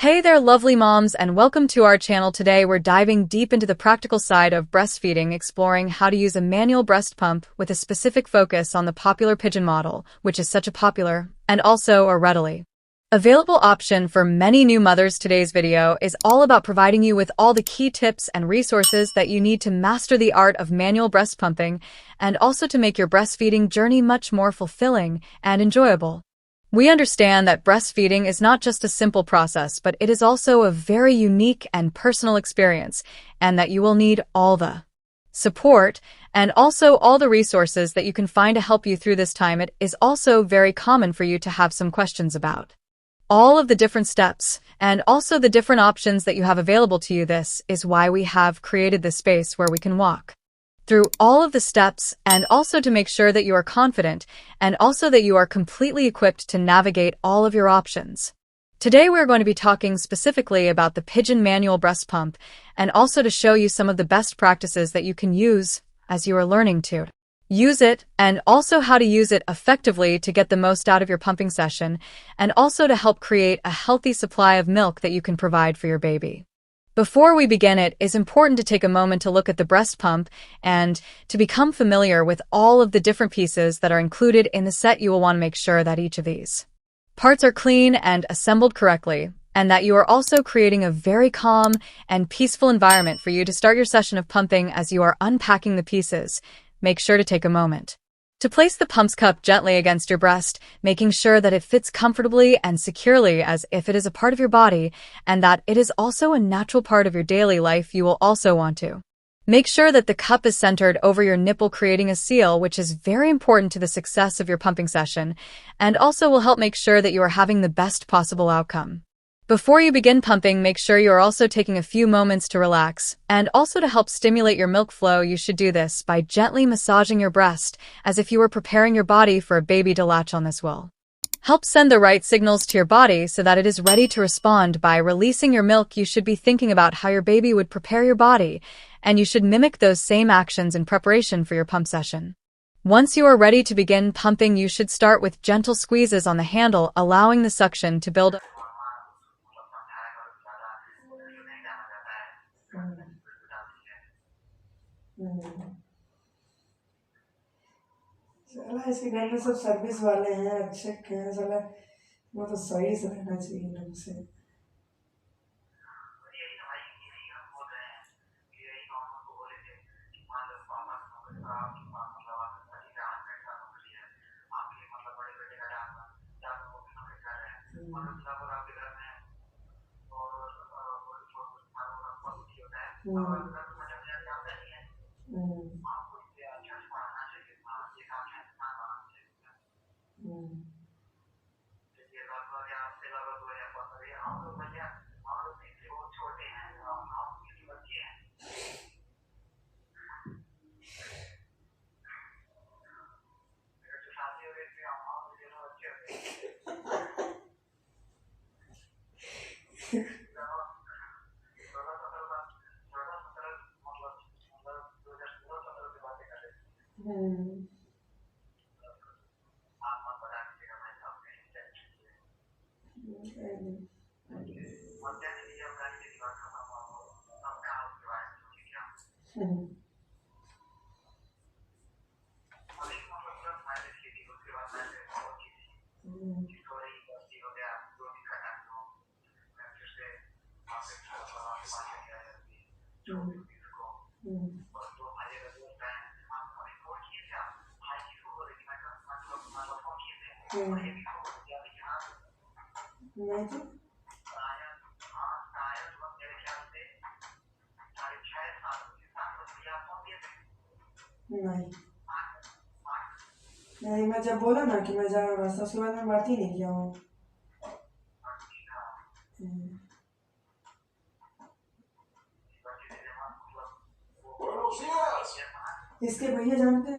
Hey there, lovely moms, and welcome to our channel. Today, we're diving deep into the practical side of breastfeeding, exploring how to use a manual breast pump with a specific focus on the popular pigeon model, which is such a popular and also a readily available option for many new mothers. Today's video is all about providing you with all the key tips and resources that you need to master the art of manual breast pumping and also to make your breastfeeding journey much more fulfilling and enjoyable. We understand that breastfeeding is not just a simple process, but it is also a very unique and personal experience, and that you will need all the support and also all the resources that you can find to help you through this time. It is also very common for you to have some questions about all of the different steps and also the different options that you have available to you. This is why we have created this space where we can walk through all of the steps and also to make sure that you are confident and also that you are completely equipped to navigate all of your options. Today we're going to be talking specifically about the Pigeon manual breast pump and also to show you some of the best practices that you can use as you are learning to use it and also how to use it effectively to get the most out of your pumping session and also to help create a healthy supply of milk that you can provide for your baby. Before we begin, it is important to take a moment to look at the breast pump and to become familiar with all of the different pieces that are included in the set. You will want to make sure that each of these parts are clean and assembled correctly, and that you are also creating a very calm and peaceful environment for you to start your session of pumping. As you are unpacking the pieces, make sure to take a moment to place the pump's cup gently against your breast, making sure that it fits comfortably and securely as if it is a part of your body and that it is also a natural part of your daily life. You will also want to make sure that the cup is centered over your nipple, creating a seal, which is very important to the success of your pumping session and also will help make sure that you are having the best possible outcome. Before you begin pumping, make sure you are also taking a few moments to relax and also to help stimulate your milk flow. You should do this by gently massaging your breast as if you were preparing your body for a baby to latch on. This will help send the right signals to your body so that it is ready to respond. By releasing your milk, you should be thinking about how your baby would prepare your body, and you should mimic those same actions in preparation for your pump session. Once you are ready to begin pumping, you should start with gentle squeezes on the handle, allowing the suction to build up. साला इसके घर में सब service वाले हैं, अच्छे हैं साला, वो तो सही से रहना चाहिए ढंग से। नहीं, मैं जब बोला ना कि मैं जा रहा हूँ, उसके बाद मैं बात ही नहीं किया हूँ। इसके भैया जानते हैं।